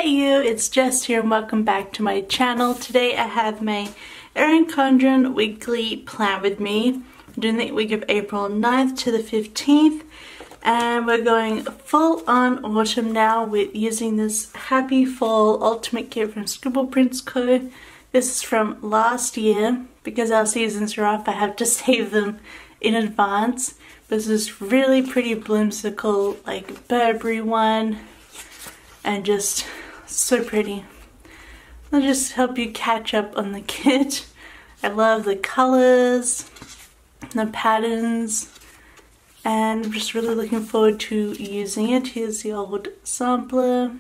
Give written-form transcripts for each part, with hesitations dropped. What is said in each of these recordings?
Hey you, it's Jess here and welcome back to my channel. Today I have my Erin Condren weekly plan with me. I'm doing the week of April 9th to the 15th and we're going full on autumn now with using this Happy Fall Ultimate Kit from Scribble Prints Co. This is from last year. Because our seasons are off, I have to save them in advance. There's this really pretty bloomsicle like Burberry one and just so pretty. I'll just help you catch up on the kit. I love the colors, the patterns, and I'm just really looking forward to using it. Here's the old sampler.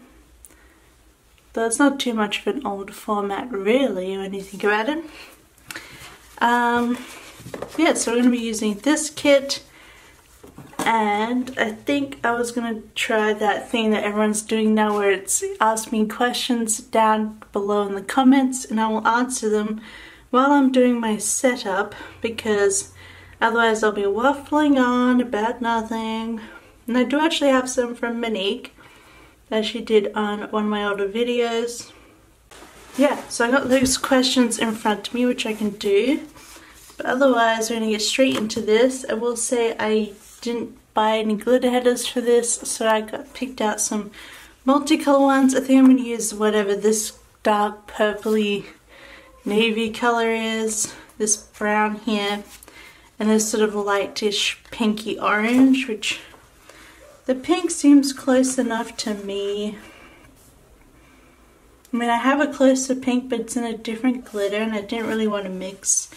Though it's not too much of an old format really when you think about it. Yeah, so we're going to be using this kit. And I think I was going to try that thing that everyone's doing now where it's ask me questions down below in the comments and I will answer them while I'm doing my setup, because otherwise I'll be waffling on about nothing. And I do actually have some from Monique that she did on one of my older videos. Yeah, so I got those questions in front of me, which I can do. But otherwise we're going to get straight into this. I will say I didn't buy any glitter headers for this, so I picked out some multicolor ones. I think I'm going to use whatever this dark purpley navy color is, this brown here, and this sort of lightish pinky orange, which the pink seems close enough to me. I mean, I have a closer pink, but it's in a different glitter and I didn't really want to mix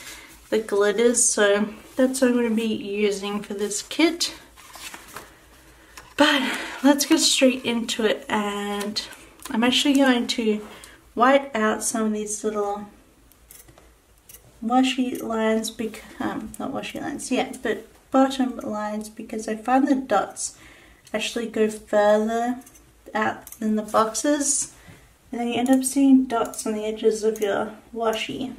the glitters, so that's what I'm going to be using for this kit. But let's get straight into it, and I'm actually going to white out some of these little washi lines, not washi lines, yeah, but bottom lines, because I find the dots actually go further out than the boxes, and then you end up seeing dots on the edges of your washi.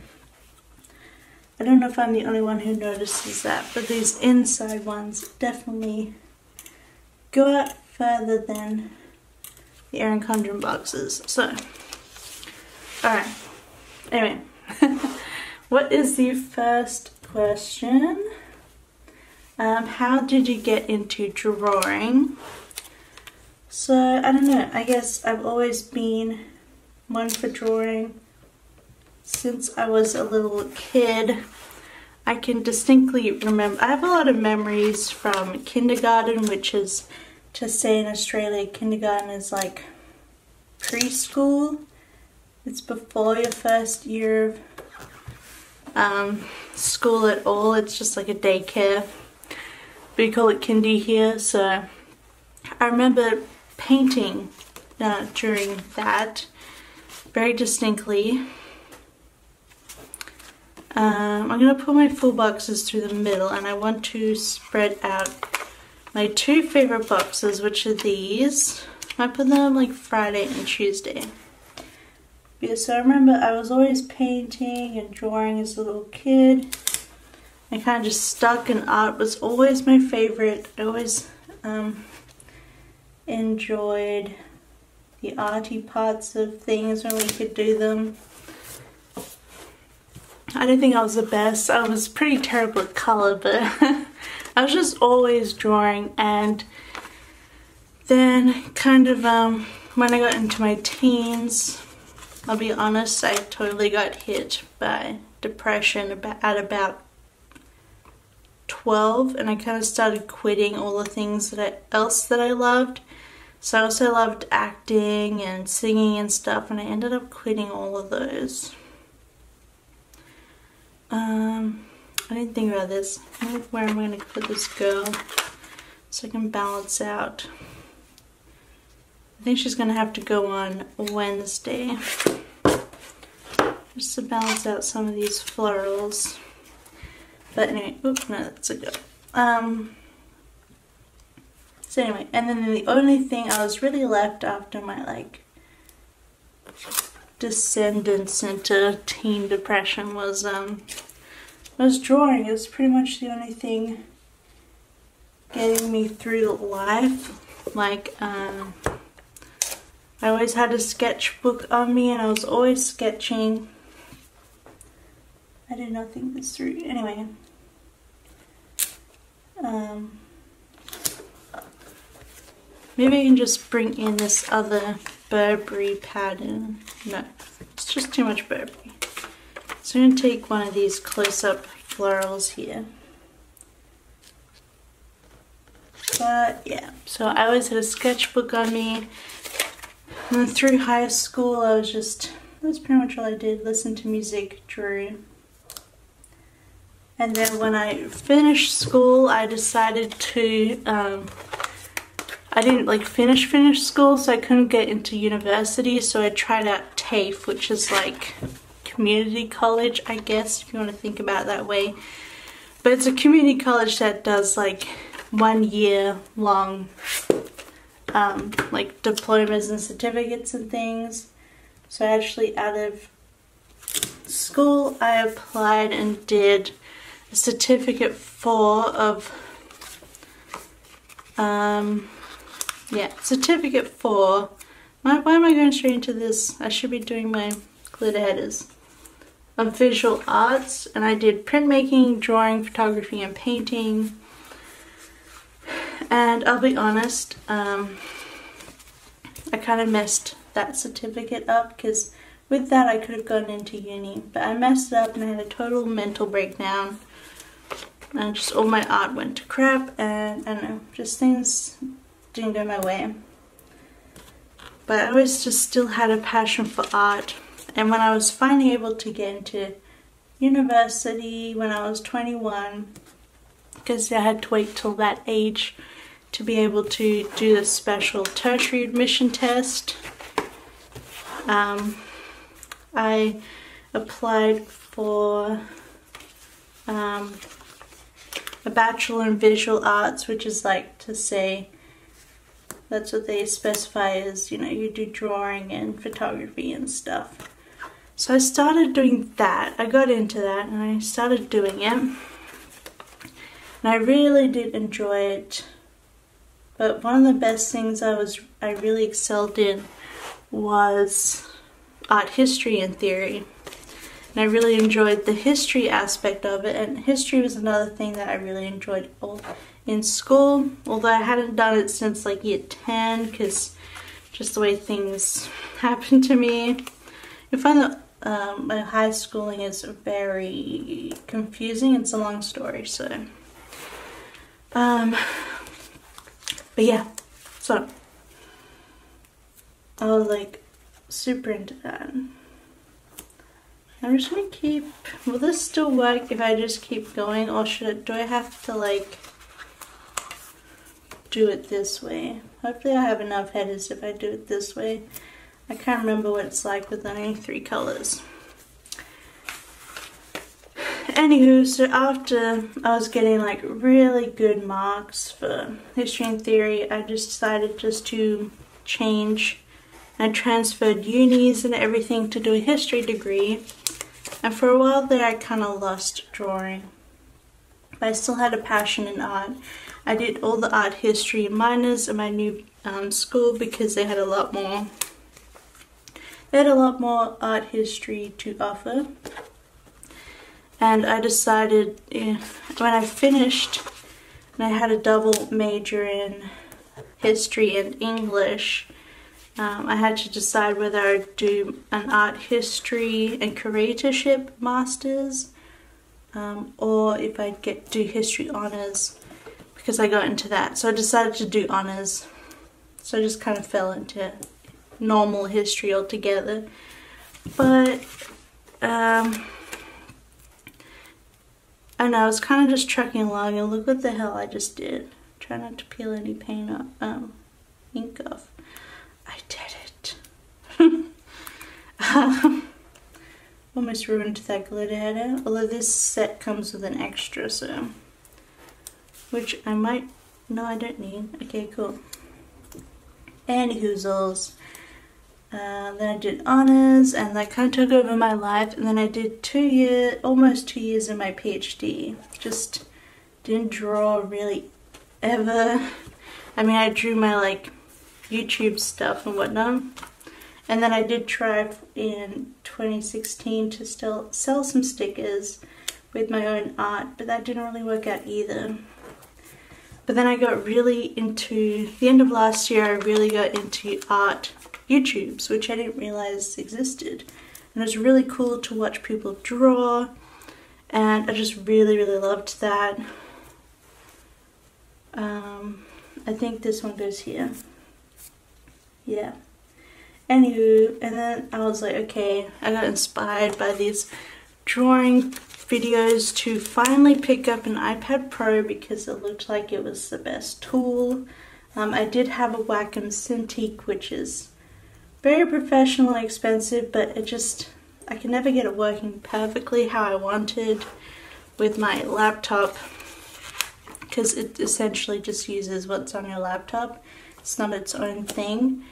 I don't know if I'm the only one who notices that, but these inside ones definitely go out further than the Erin Condren boxes. So, alright, anyway, what is the first question? How did you get into drawing? So, I don't know, I guess I've always been one for drawing. Since I was a little kid, I can distinctly remember, I have a lot of memories from kindergarten, which is, to say in Australia, kindergarten is like preschool. It's before your first year of school at all. It's just like a daycare. We call it kindy here. So I remember painting during that very distinctly. I'm going to put my full boxes through the middle, and I want to spread out my two favorite boxes, which are these. I put them like Friday and Tuesday. Yeah, so I remember I was always painting and drawing as a little kid. I kind of just stuck, and art was always my favorite. I always enjoyed the arty parts of things when we could do them. I don't think I was the best. I was pretty terrible at colour, but I was just always drawing. And then kind of when I got into my teens, I'll be honest, I totally got hit by depression at about 12, and I kind of started quitting all the things else that I loved. So I also loved acting and singing and stuff, and I ended up quitting all of those. I didn't think about this. Where am I going to put this girl so I can balance out? I think she's going to have to go on Wednesday just to balance out some of these florals. But anyway, oops, no, that's a go. So anyway, and then the only thing I was really left after my like descendants into teen depression was drawing. It was pretty much the only thing getting me through life. Like I always had a sketchbook on me and I was always sketching. I did not think this through. Anyway. Maybe I can just bring in this other Burberry pattern. No, it's just too much Burberry. So I'm going to take one of these close-up florals here. But yeah, so I always had a sketchbook on me. And then through high school, that's pretty much all I did. Listen to music, drew. And then when I finished school, I decided to, I didn't like finish school, so I couldn't get into university, so I tried out TAFE, which is like community college, I guess, if you want to think about it that way. But it's a community college that does like 1 year long like diplomas and certificates and things. So actually out of school I applied and did a certificate 4 of certificate 4. Why am I going straight into this? I should be doing my glitter headers. Of visual arts, and I did printmaking, drawing, photography, and painting. And I'll be honest, I kind of messed that certificate up, because with that I could have gone into uni, but I messed it up and I had a total mental breakdown, and just all my art went to crap, and I don't know, just things didn't go my way. But I always just still had a passion for art, and when I was finally able to get into university when I was 21, because I had to wait till that age to be able to do the special tertiary admission test, I applied for a bachelor in visual arts, which is like to say, that's what they specify as, you know, you do drawing and photography and stuff. So I started doing that. I got into that and I started doing it. And I really did enjoy it. But one of the best things I really excelled in was art history and theory. And I really enjoyed the history aspect of it, and history was another thing that I really enjoyed in school, although I hadn't done it since like year 10, because just the way things happened to me. You find that my high schooling is very confusing. It's a long story, so but yeah, so I was like super into that. I'm just gonna keep, will this still work if I just keep going, or do I have to like do it this way? Hopefully I have enough headers if I do it this way. I can't remember what it's like with only 3 colors. Anywho, so after I was getting like really good marks for history and theory, I just decided just to change. I transferred unis and everything to do a history degree. And for a while there I kind of lost drawing. But I still had a passion in art. I did all the art history minors at my new school because they had a lot more art history to offer. And I decided, when I finished, and I had a double major in history and English, I had to decide whether I'd do an art history and curatorship masters, or if I'd do history honors, because I got into that. So I decided to do honors. So I just kind of fell into normal history altogether. But I know, I was kind of just trucking along, and look what the hell I just did. Try not to peel any paint off, ink off. I did it. Almost ruined that glitter header, although this set comes with an extra, so, which I might, no I don't need. Okay, cool. Anywhoozles. Then I did honors, and that kind of took over my life. And then I did almost 2 years in my PhD. Just didn't draw really ever. I mean, I drew my like YouTube stuff and whatnot, And then I did try in 2016 to still sell some stickers with my own art, but that didn't really work out either. But then I got really into, the end of last year, I really got into art YouTubes, which I didn't realize existed. And it was really cool to watch people draw, and I just really loved that. I think this one goes here. Yeah. Anywho, and then I was like, okay, I got inspired by these drawing videos to finally pick up an iPad Pro because it looked like it was the best tool. I did have a Wacom Cintiq, which is very professional and expensive, but it just, I can never get it working perfectly how I wanted with my laptop, because it essentially just uses what's on your laptop. It's not its own thing.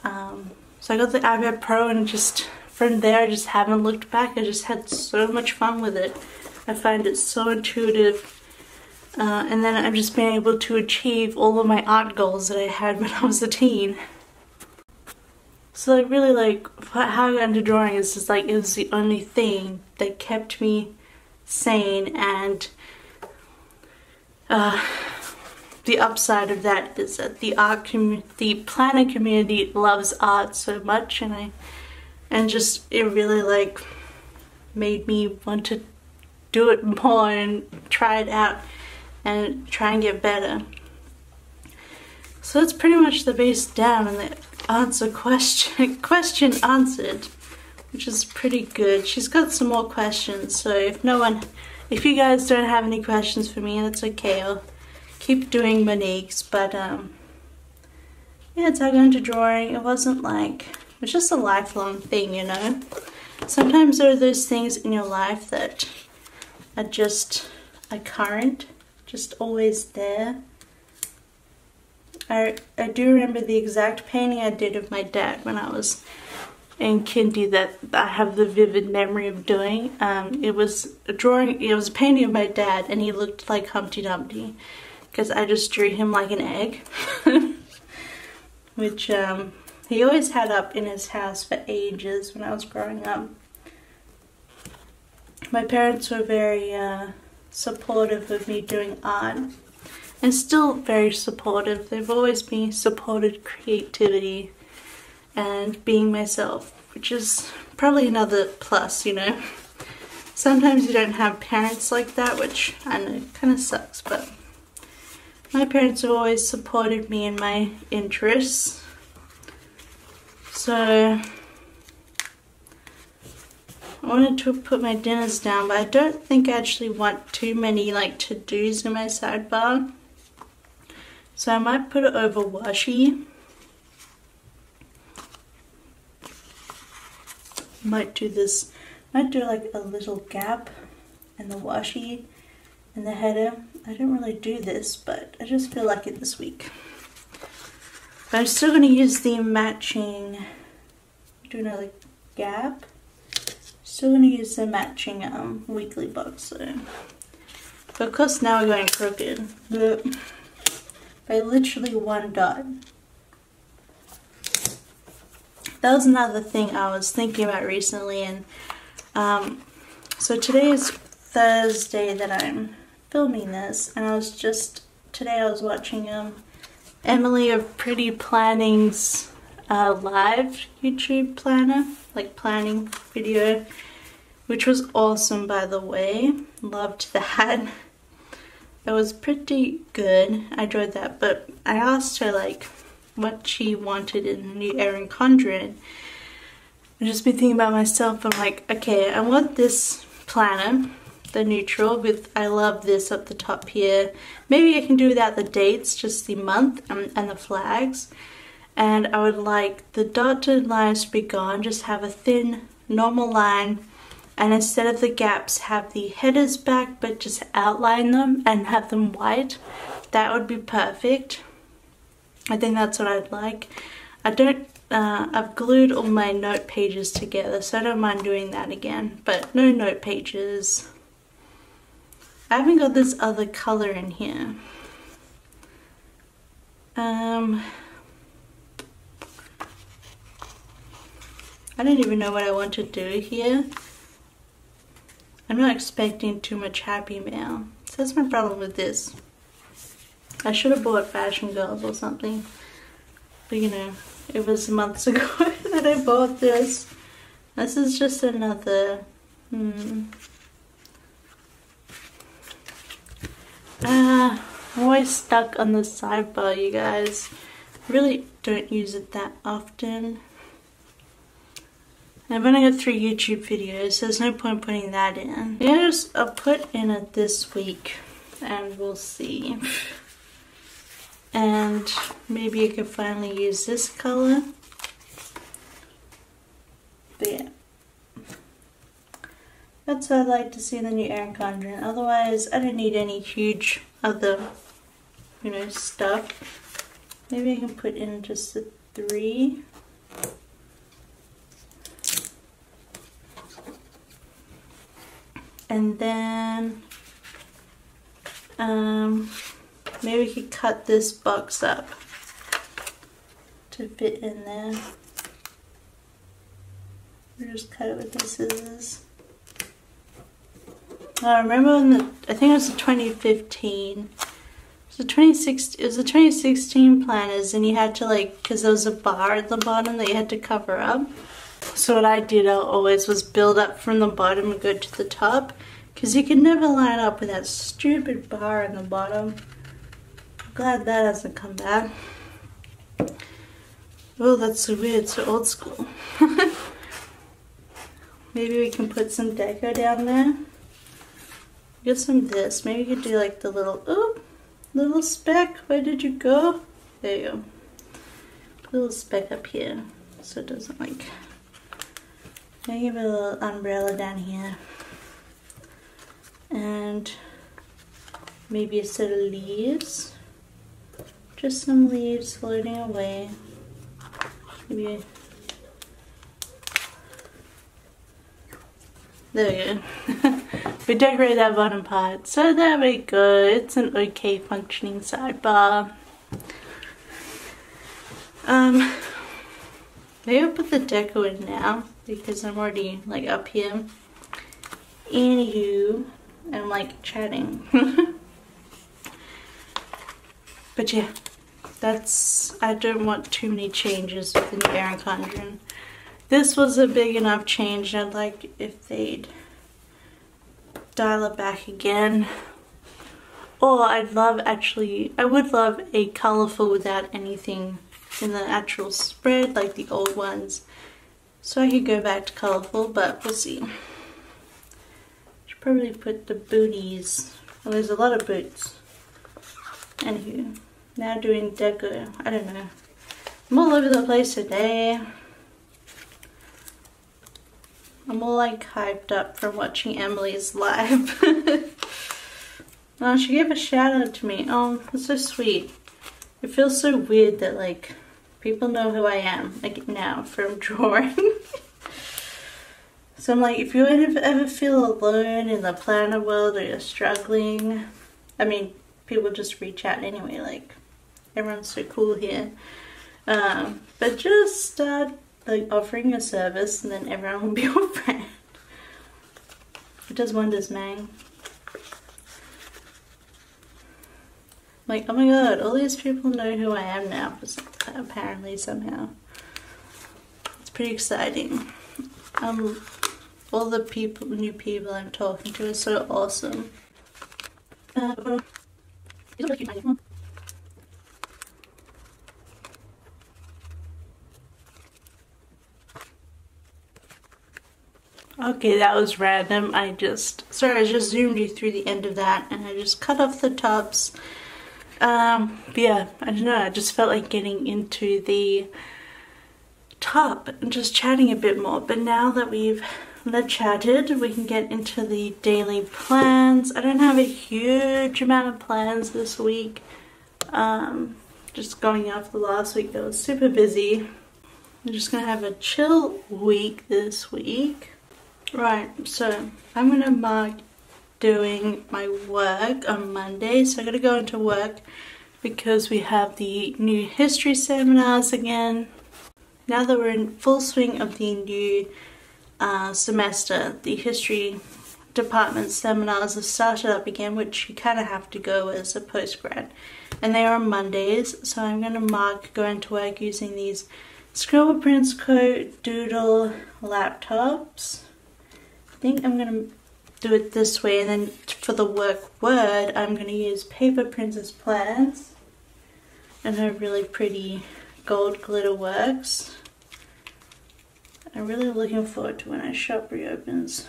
So I got the iPad Pro, and just from there I just haven't looked back. I just had so much fun with it. I find it so intuitive, and then I've just been able to achieve all of my art goals that I had when I was a teen. So I really like how I got into drawing is just like, it was the only thing that kept me sane, and the upside of that is that the planner community loves art so much, and just it really like made me want to do it more and try it out and try and get better. So that's pretty much the base down, and the answer question answered, which is pretty good. She's got some more questions, so if you guys don't have any questions for me, that's okay. I'll keep doing Monique's, but yeah, it's how I got into drawing. It wasn't like, it's just a lifelong thing, you know. Sometimes there are those things in your life that are just a current, just always there. I do remember the exact painting I did of my dad when I was in kindy that I have the vivid memory of doing. It was a painting of my dad, and he looked like Humpty Dumpty because I just drew him like an egg, which he always had up in his house for ages when I was growing up. My parents were very supportive of me doing art, and still very supportive. They've always been supported creativity and being myself, which is probably another plus, you know. Sometimes you don't have parents like that, which I know kind of sucks, but my parents have always supported me in my interests. So I wanted to put my dinners down, but I don't think I actually want too many like to-dos in my sidebar. So I might put it over washi. Might do this, might do like a little gap in the washi in the header. I don't really do this, but I just feel like it this week. But I'm still going to use the matching, do another gap. Still going to use the matching weekly box. So. But of course now we're going crooked. By literally one dot. That was another thing I was thinking about recently, and so today is Thursday that I'm filming this, and today I was watching Emily of Pretty Planning's live YouTube planner, like planning video, which was awesome, by the way. Loved that. It was pretty good. I enjoyed that, but I asked her like what she wanted in the new Erin Condren. I've just been thinking about myself. I'm like, okay, I want this planner, the neutral with I love this up the top here. Maybe I can do without the dates, just the month and the flags. And I would like the dotted lines to be gone, just have a thin normal line, and instead of the gaps have the headers back, but just outline them and have them white. That would be perfect. I think that's what I'd like. I've glued all my note pages together, so I don't mind doing that again, but no note pages. I haven't got this other color in here. I don't even know what I want to do here. I'm not expecting too much happy mail. So that's my problem with this. I should have bought Fashion Girls or something. But you know, it was months ago that I bought this. This is just another... I'm always stuck on the sidebar, you guys. I really don't use it that often. I've only got 3 YouTube videos, so there's no point putting that in. Yeah, I'll put in it this week, and we'll see. And maybe I can finally use this color. But yeah. That's what I'd like to see in the new Erin Condren. Otherwise, I don't need any huge other, you know, stuff. Maybe I can put in just the 3. And then, maybe we could cut this box up to fit in there. We'll just cut it with the scissors. I remember when I think it was the 2015. It was the 2016 planners, and you had to because there was a bar at the bottom that you had to cover up. So what I did always was build up from the bottom and go to the top, because you can never line up with that stupid bar in the bottom. I'm glad that hasn't come back. Oh, that's so weird, so old school. Maybe we can put some deco down there. Get some of this. Maybe we could do the little speck. Where did you go? There you go. Put a little speck up here so it doesn't maybe give it a little umbrella down here. And maybe a set of leaves. Just some leaves floating away. Maybe. There we go. We decorated that bottom part. So there we go. It's an okay functioning sidebar. Maybe I'll put the deco in now because I'm already up here. Anywho, I'm chatting. But yeah, I don't want too many changes with the new Erin Condren. This was a big enough change. I'd like if they'd dial it back again. Or I would love a colourful without anything in the actual spread like the old ones. So I could go back to colourful, but we'll see. Should probably put the booties. Well, there's a lot of boots. Anywho, now doing deco. I don't know. I'm all over the place today. I'm all hyped up from watching Emily's live. Oh, she gave a shout out to me. Oh, that's so sweet. It feels so weird that people know who I am now from drawing. So I'm if you ever feel alone in the planner world or you're struggling, I mean, people just reach out anyway. Everyone's so cool here. But just start offering your service, and then everyone will be your friend. It does wonders, man. Oh my god, all these people know who I am now, apparently, somehow. It's pretty exciting. All the new people I'm talking to are so awesome. Okay, that was random. I just zoomed you through the end of that, and I just cut off the tops. But yeah, I don't know, I just felt like getting into the top and just chatting a bit more. But now that we've chatted, we can get into the daily plans. I don't have a huge amount of plans this week. Just going off the last week, that was super busy. I'm just gonna have a chill week this week. Right, so I'm gonna mark doing my work on Monday. So I'm gonna go into work because we have the new history seminars again. now that we're in full swing of the new semester, the history department seminars have started up again, which you kind of have to go as a postgrad, and they are on Mondays. So I'm going to mark going to work using these Scribble, Prints Co, Doodle laptops. I think I'm going to do it this way, and then for the work word I'm going to use Paper Princess Plans and her really pretty gold glitter works. I'm really looking forward to when our shop reopens,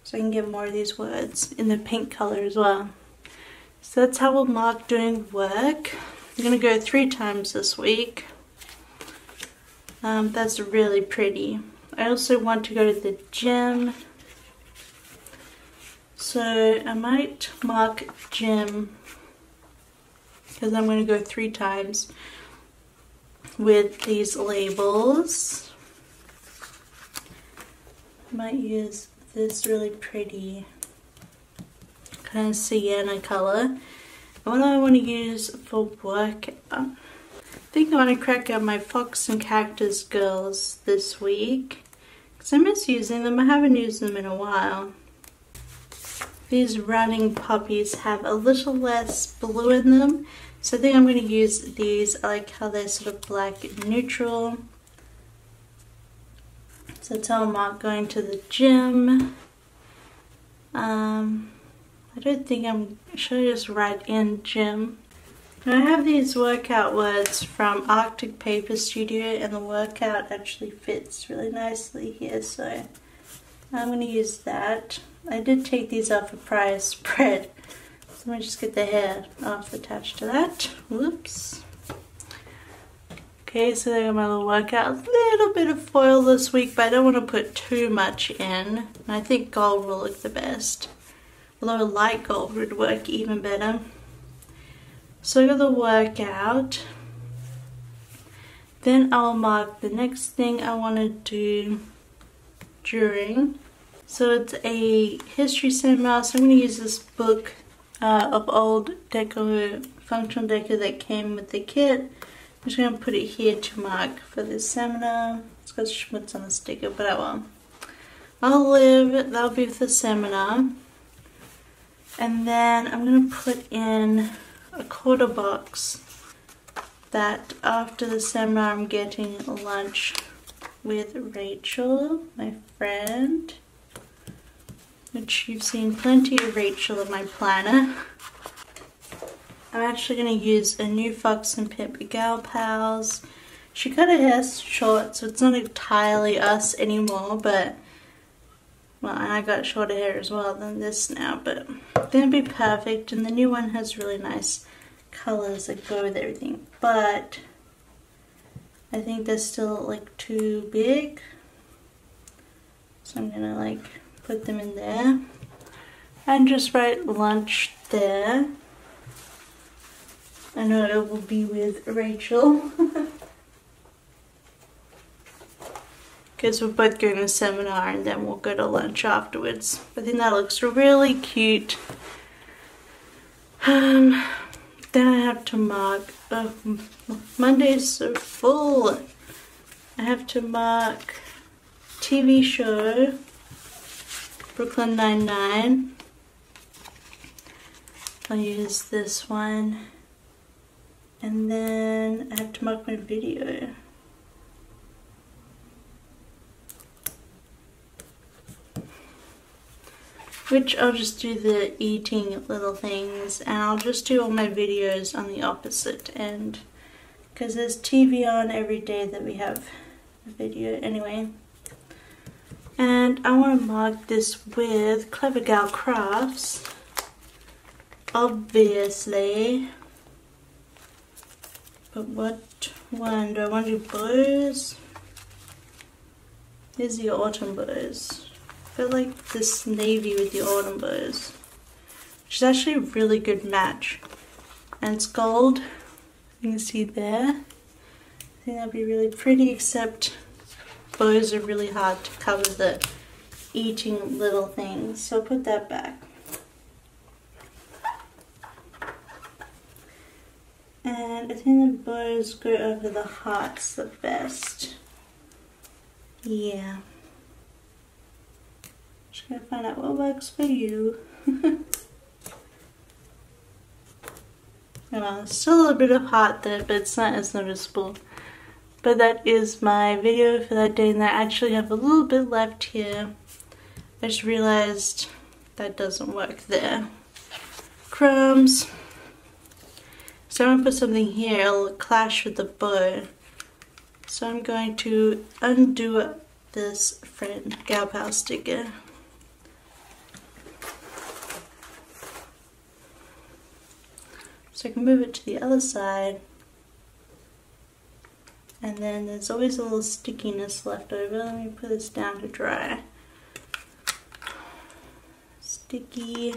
so I can get more of these words in the pink color as well. So that's how we'll mark doing work. I'm going to go 3 times this week. That's really pretty. I also want to go to the gym, so I might mark gym because I'm going to go 3 times with these labels. I might use this really pretty kind of sienna color. And what I want to use for work, I think I want to crack out my Fox and Cactus girls this week because I miss using them. I haven't used them in a while. These running puppies have a little less blue in them, so I think I'm going to use these. I like how they're sort of black and neutral. So that's how I'm not going to the gym. I don't think should I just write in gym? Now I have these workout words from Arctic Paper Studio, and the workout actually fits really nicely here, so I'm going to use that. I did take these off a prior spread, so let me just get the hair off attached to that. Whoops. Okay, so there got my little workout. A little bit of foil this week, but I don't want to put too much in. And I think gold will look the best. Although light gold would work even better. So I got the workout. Then I'll mark the next thing I want to do during. So it's a history seminar, so I'm going to use this book of old deco, functional deco that came with the kit. I'm just going to put it here to mark for this seminar. It's got schmutz on the sticker, but I won't. I'll live, that'll be for the seminar. And then I'm going to put in a quarter box that after the seminar I'm getting lunch with Rachel, my friend. Which you've seen plenty of Rachel in my planner. I'm actually going to use a new Fox and Pippa Gal Pals. She cut her hair short, so it's not entirely us anymore, but, well, and I got shorter hair as well than this now, but they'll be perfect, and the new one has really nice colors that go with everything, but I think they're still, like, too big, so I'm going to, like, put them in there, and just write lunch there. I know it will be with Rachel. Because we're both going to a seminar and then we'll go to lunch afterwards. I think that looks really cute. Then I have to mark, Monday's so full. I have to mark TV show, Brooklyn Nine-Nine. I'll use this one. And then I have to mark my video. Which I'll just do the eating little things, and I'll just do all my videos on the opposite end. Because there's TV on every day that we have a video anyway. And I want to mark this with Clever Gal Crafts. Obviously. But what one? Do I want to do bows? Here's the autumn bows. I feel like this navy with the autumn bows, which is actually a really good match. And it's gold. You can see there. I think that'd be really pretty, except bows are really hard to cover the eating little things. So I'll put that back. And I think the bows go over the hearts the best. Yeah. Just gotta find out what works for you. There's still a little bit of heart there, but it's not as noticeable. But that is my video for that day, and I actually have a little bit left here. I just realized that doesn't work there. Crumbs. So I'm going to put something here, it'll clash with the bow. So I'm going to undo this friend gal pal sticker. So I can move it to the other side. And then there's always a little stickiness left over. Let me put this down to dry. Sticky.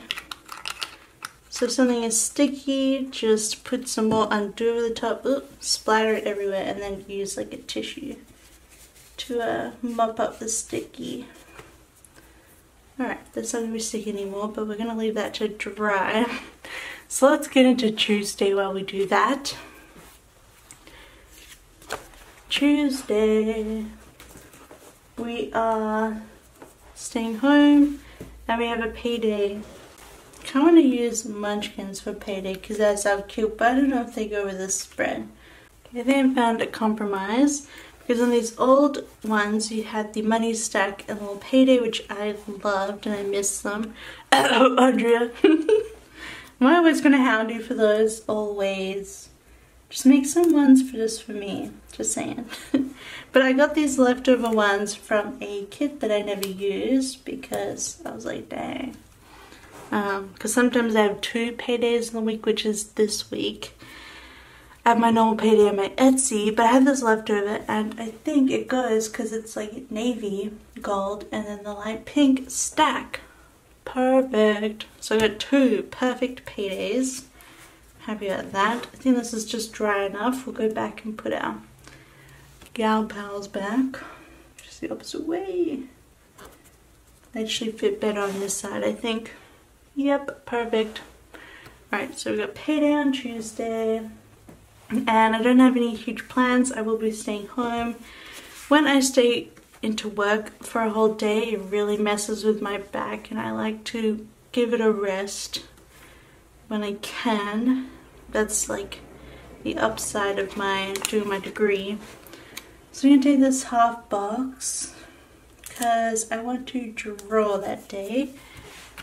So if something is sticky, just put some more undo over the top, splatter it everywhere, and then use like a tissue to mop up the sticky. Alright, that's not going to be sticky anymore, but we're going to leave that to dry. So let's get into Tuesday while we do that. Tuesday, we are staying home and we have a payday. I kind of want to use munchkins for payday because that's how cute, but I don't know if they go with this spread. Okay, I think I found a compromise because on these old ones you had the money stack and little payday, which I loved and I miss them. Oh, Andrea. Am I always going to hound you for those? Always. Just make some ones just for me. Just saying. But I got these leftover ones from a kit that I never used because I was like, dang. Because sometimes I have 2 paydays in the week, which is this week. I have my normal payday on my Etsy, but I have this leftover, and I think it goes because it's like navy gold and then the light pink stack. Perfect. So I got 2 perfect paydays. Happy about that. I think this is just dry enough. We'll go back and put our gal pals back. Just the opposite way. They actually fit better on this side, I think. Yep, perfect. Alright, so we've got payday on Tuesday. And I don't have any huge plans. I will be staying home. When I stay into work for a whole day, it really messes with my back, and I like to give it a rest when I can. That's like the upside of doing my degree. So I'm gonna take this half box because I want to draw that day.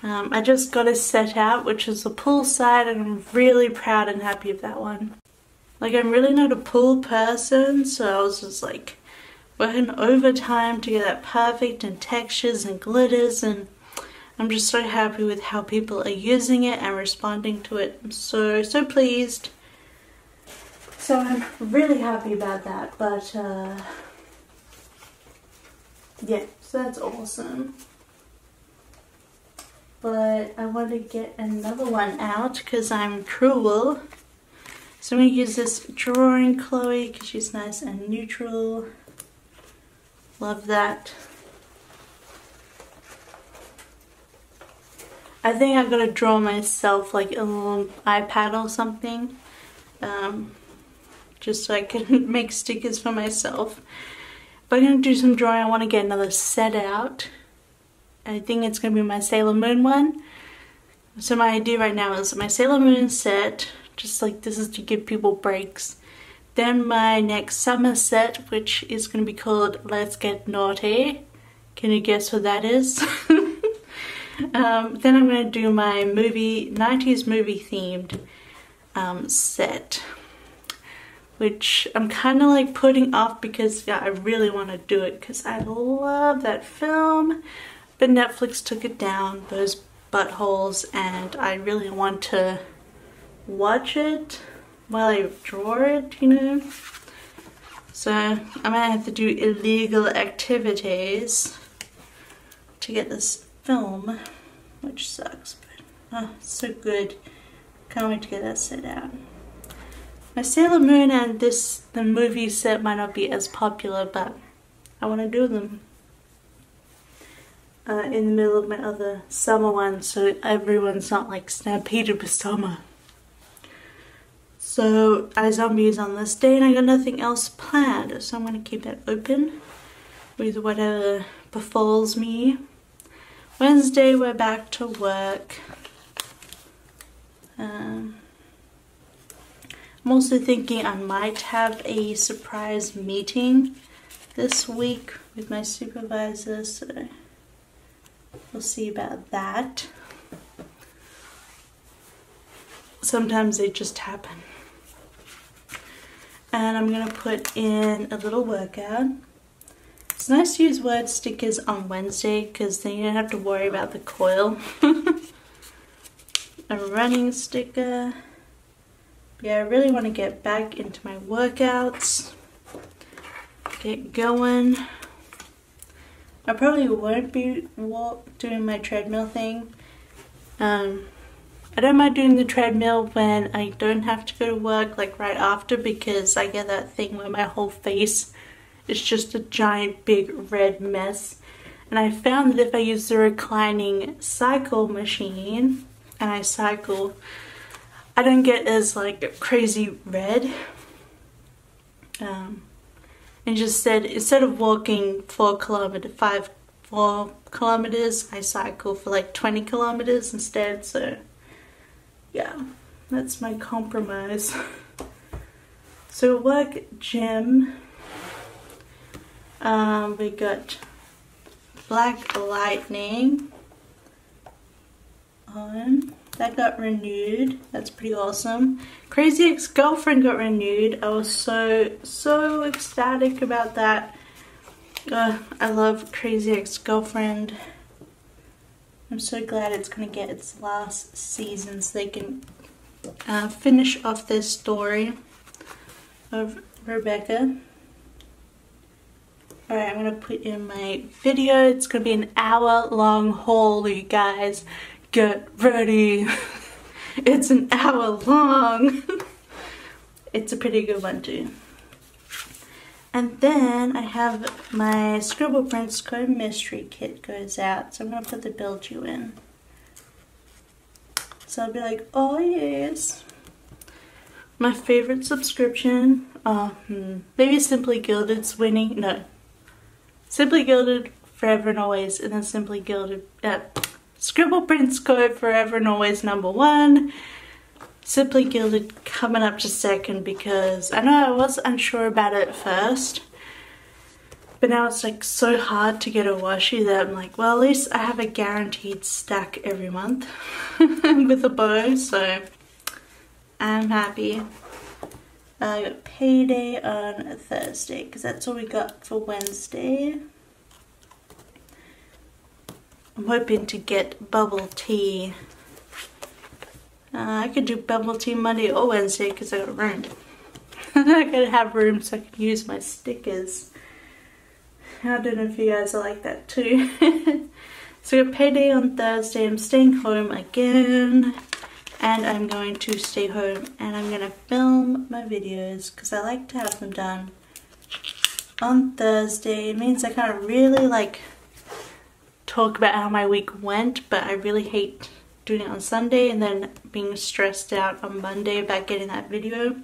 I just got a set out, which is the pool side, and I'm really proud and happy of that one. Like, I'm really not a pool person, so I was just like working overtime to get that perfect and textures and glitters, and I'm just so happy with how people are using it and responding to it. I'm so pleased. So I'm really happy about that, but yeah, so that's awesome. But I want to get another one out because I'm cruel. So I'm going to use this drawing Chloe because she's nice and neutral. Love that. I think I'm going to draw myself like a little iPad or something. Just so I can make stickers for myself. But I'm going to do some drawing. I want to get another set out. I think it's going to be my Sailor Moon one. So my idea right now is my Sailor Moon set, just like this is to give people breaks. Then my next summer set, which is going to be called Let's Get Naughty. Can you guess what that is? Then I'm going to do my 90s movie themed set. Which I'm kind of like putting off because yeah, I really want to do it because I love that film. But Netflix took it down, those buttholes, and I really want to watch it while I draw it, you know. So I might have to do illegal activities to get this film, which sucks, but oh, it's so good. Can't wait to get that set out. My Sailor Moon and the movie set might not be as popular, but I want to do them in the middle of my other summer one, so everyone's not like stampeded with summer. So iZombie is on this day and I got nothing else planned, so I'm going to keep that open with whatever befalls me. Wednesday we're back to work. I'm also thinking I might have a surprise meeting this week with my supervisor, so we'll see about that. Sometimes they just happen. And I'm going to put in a little workout. It's nice to use word stickers on Wednesday because then you don't have to worry about the coil. A running sticker. Yeah, I really want to get back into my workouts. Get going. I probably won't be doing my treadmill thing. I don't mind doing the treadmill when I don't have to go to work, like right after, because I get that thing where my whole face is just a giant big red mess. And I found that if I use the reclining cycle machine and I cycle, I don't get as like crazy red. And just said instead of walking 4 kilometers, I cycle for like 20 kilometers instead. So yeah, that's my compromise. So work gym. We got Black Lightning on. That got renewed. That's pretty awesome. Crazy Ex-Girlfriend got renewed. I was so ecstatic about that. I love Crazy Ex-Girlfriend. I'm so glad it's going to get its last season so they can finish off this story of Rebecca. Alright, I'm going to put in my video. It's going to be an hour-long haul, you guys. Get ready. It's an hour long. It's a pretty good one too. And then I have my Scribble Prince Code Mystery Kit goes out. So I'm going to put the Build You in. So I'll be like, oh yes. My favorite subscription. Maybe Simply Gilded's winning. No. Simply Gilded Forever and Always. And then Simply Gilded. Scribble Prince Code Forever and Always #1. Simply Gilded coming up to second because I know I was unsure about it at first, but now it's like so hard to get a washi that I'm like, well, at least I have a guaranteed stack every month with a bow, so I'm happy. I got payday on Thursday because that's all we got for Wednesday. I'm hoping to get bubble tea. I could do bubble tea Monday or Wednesday because I got room. I gotta have room so I can use my stickers. I don't know if you guys are like that too. So I got payday on Thursday. I'm staying home again. And I'm going to stay home and I'm going to film my videos because I like to have them done on Thursday. It means I kind of really like talk about how my week went, but I really hate doing it on Sunday and then being stressed out on Monday about getting that video.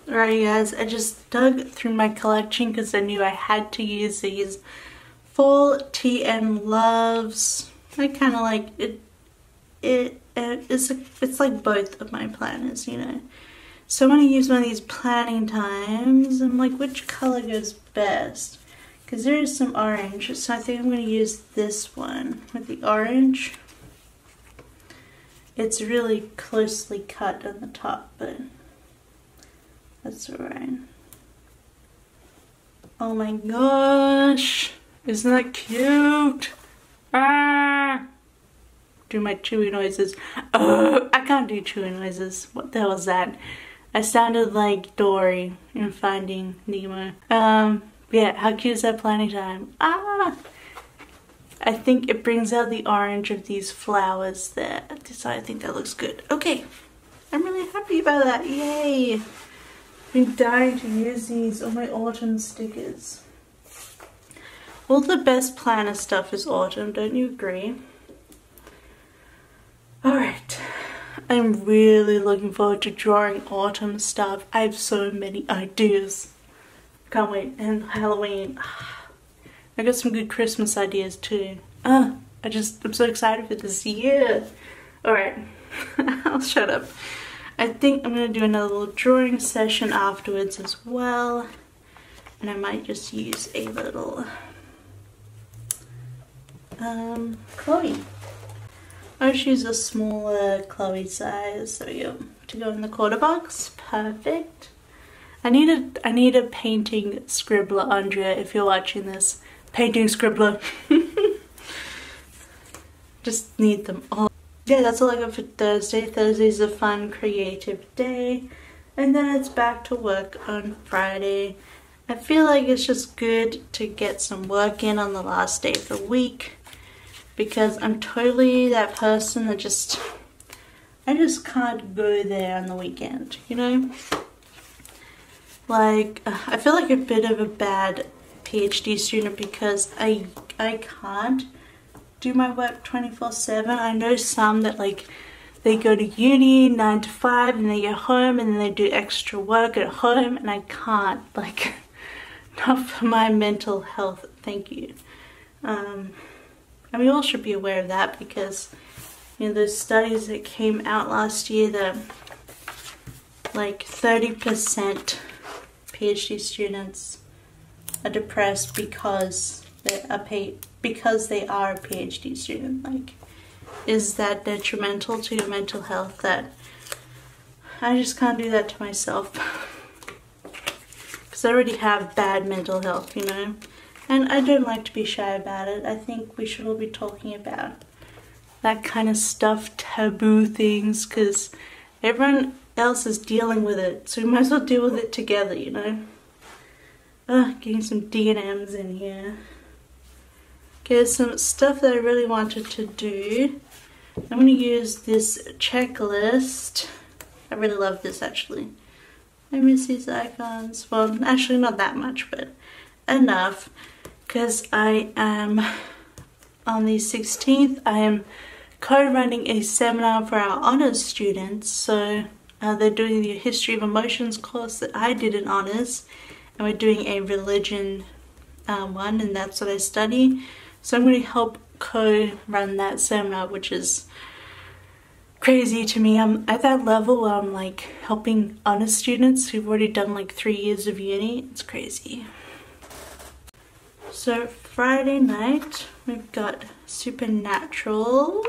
Alright guys, I just dug through my collection because I knew I had to use these Fall TM Loves. I kind of like it. It's like both of my planners, you know. So I want to use one of these planning times. I'm like, which color goes best? Because there is some orange, so I think I'm going to use this one with the orange. It's really closely cut on the top, but that's alright. Oh my gosh! Isn't that cute? Ah! Do my chewy noises. Oh, I can't do chewy noises. What the hell was that? I sounded like Dory in Finding Nemo. Yeah, how cute is that planning time? Ah! I think it brings out the orange of these flowers there. So I think that looks good. Okay, I'm really happy about that. Yay! I've been dying to use these on my autumn stickers. All the best planner stuff is autumn, don't you agree? Alright, I'm really looking forward to drawing autumn stuff. I have so many ideas. Can't wait. And Halloween. I got some good Christmas ideas too. I'm so excited for this year. Alright, I'll shut up. I think I'm going to do another little drawing session afterwards as well. And I might just use a little Chloe. I'll just use a smaller Chloe size, there we go, to go in the quarter box. Perfect. I need a painting scribbler, Andrea, if you're watching this. Painting scribbler. Just need them all. Yeah, that's all I got for Thursday. Thursday's a fun, creative day. And then it's back to work on Friday. I feel like it's just good to get some work in on the last day of the week. Because I'm totally that person that I just can't go there on the weekend, you know? Like, I feel like a bit of a bad PhD student because I can't do my work 24/7. I know some that like, they go to uni 9 to 5 and they get home and then they do extra work at home, and I can't, like, not for my mental health, thank you. And we all should be aware of that because, you know, those studies that came out last year that like 30% PhD students are depressed because they are a PhD student. Like, is that detrimental to your mental health? That I just can't do that to myself because I already have bad mental health, you know. And I don't like to be shy about it. I think we should all be talking about that kind of stuff, taboo things, because everyone else is dealing with it. So we might as well deal with it together, you know. Getting some D&Ms in here. Okay, some stuff that I really wanted to do. I'm going to use this checklist. I really love this actually. I miss these icons. Well, actually not that much, but enough. Because I am, on the 16th, I am co-running a seminar for our honours students. So they're doing the History of Emotions course that I did in honours. And we're doing a religion one, and that's what I study. So I'm going to help co-run that seminar, which is crazy to me. I'm at that level where I'm like helping honours students who've already done like 3 years of uni. It's crazy. So Friday night, we've got Supernatural.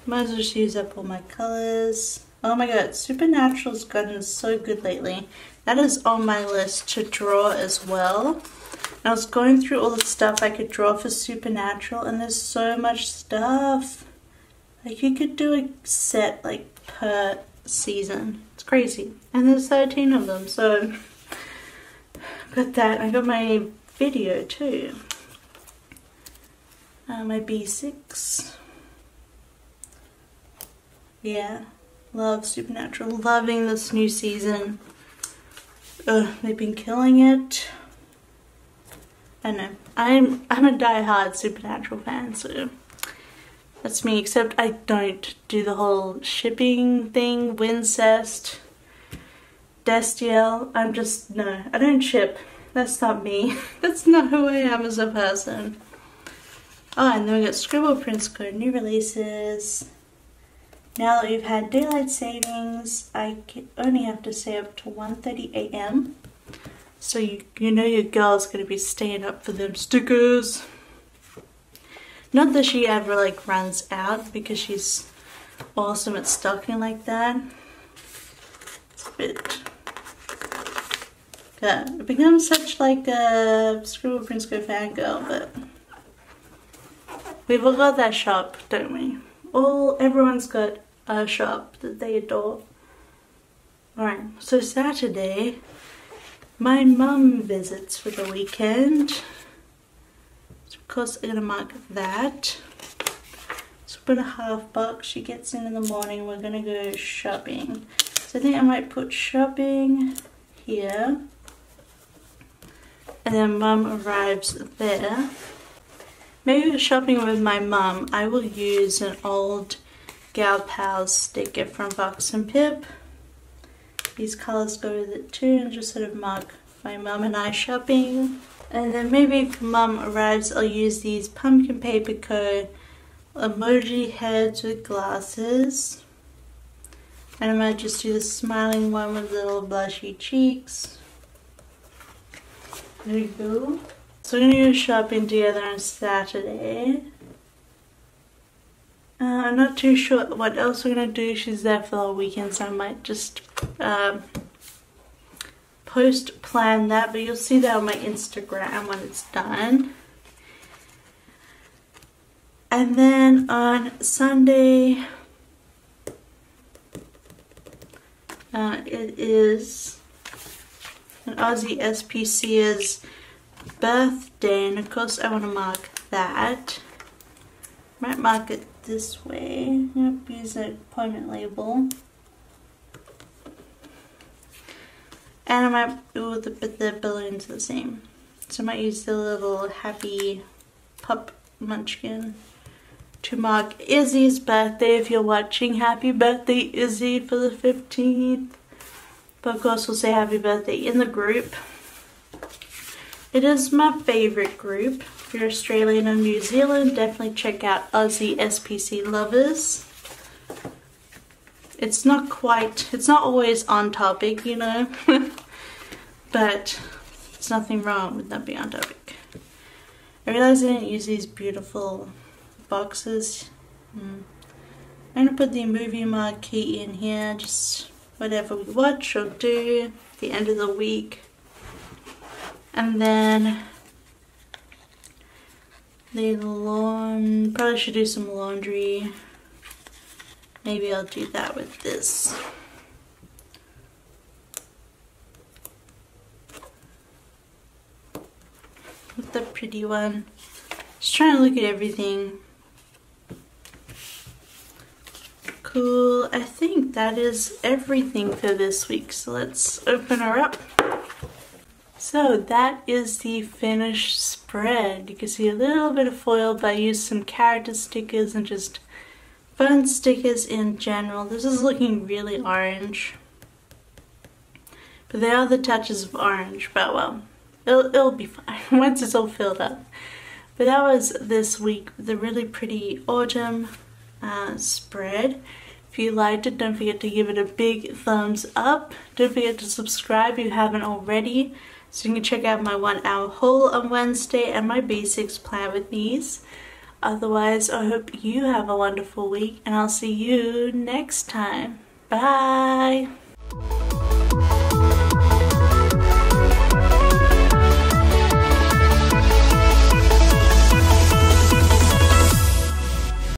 Might as well just use up all my colours. Oh my god, Supernatural's gotten so good lately. That is on my list to draw as well. And I was going through all the stuff I could draw for Supernatural, and there's so much stuff. Like, you could do a set like per season. It's crazy. And there's 13 of them, so got that. I got my video too. My B6. Yeah, love Supernatural. Loving this new season. They've been killing it. I know. I'm a die-hard Supernatural fan, so that's me. Except I don't do the whole shipping thing, Wincest, Destiel. No, I don't ship. That's not me. That's not who I am as a person. Oh, and then we got Scribble Prince Code, new releases. Now that we've had daylight savings, I only have to stay up to 1:30 a.m. So you know your girl's gonna be staying up for them stickers. Not that she ever like runs out, because she's awesome at stocking like that. It's a bit. Yeah, I've become such like a Scribble Prince Go fangirl, but we've all got that shop, don't we? Everyone's got a shop that they adore. Alright, so Saturday, my mum visits for the weekend. So of course I'm gonna mark that. So put $1.50. She gets in the morning, we're gonna go shopping. So I think I might put shopping here. And then mum arrives there. Maybe shopping with my mum, I will use an old Gal Pals sticker from Box and Pip. These colours go with it too, and just sort of mark my mum and I shopping. And then maybe if mum arrives, I'll use these Pumpkin Paper Co. emoji heads with glasses. And I might just do the smiling one with little blushy cheeks. There you go. So we're going to go shopping together on Saturday. I'm not too sure what else we're going to do. She's there for the weekend, so I might just post-plan that. But you'll see that on my Instagram when it's done. And then on Sunday, it is an Aussie SPC's birthday, and of course I want to mark that. Might mark it this way. Yep, use an appointment label. And I might do the balloons the same. So I might use the little happy pup munchkin to mark Izzy's birthday. If you're watching, happy birthday Izzy for the 15th. But of course we'll say happy birthday in the group. It is my favourite group. If you're Australian or New Zealand, definitely check out Aussie SPC Lovers. It's not always on topic, you know. But there's nothing wrong with not being on topic. I realized I didn't use these beautiful boxes. I'm going to put the movie marquee in here, just whatever we watch or do at the end of the week. And then the probably should do some laundry. Maybe I'll do that with this. With the pretty one. Just trying to look at everything. Cool. I think that is everything for this week. So let's open her up. So that is the finished spread. You can see a little bit of foil, but I used some character stickers and just fun stickers in general. This is looking really orange. But there are the touches of orange, but well, it'll be fine once it's all filled up. But that was this week, the really pretty autumn spread. If you liked it, don't forget to give it a big thumbs up. Don't forget to subscribe if you haven't already, so you can check out my 1-hour haul on Wednesday and my basics plan with these. Otherwise, I hope you have a wonderful week, and I'll see you next time. Bye!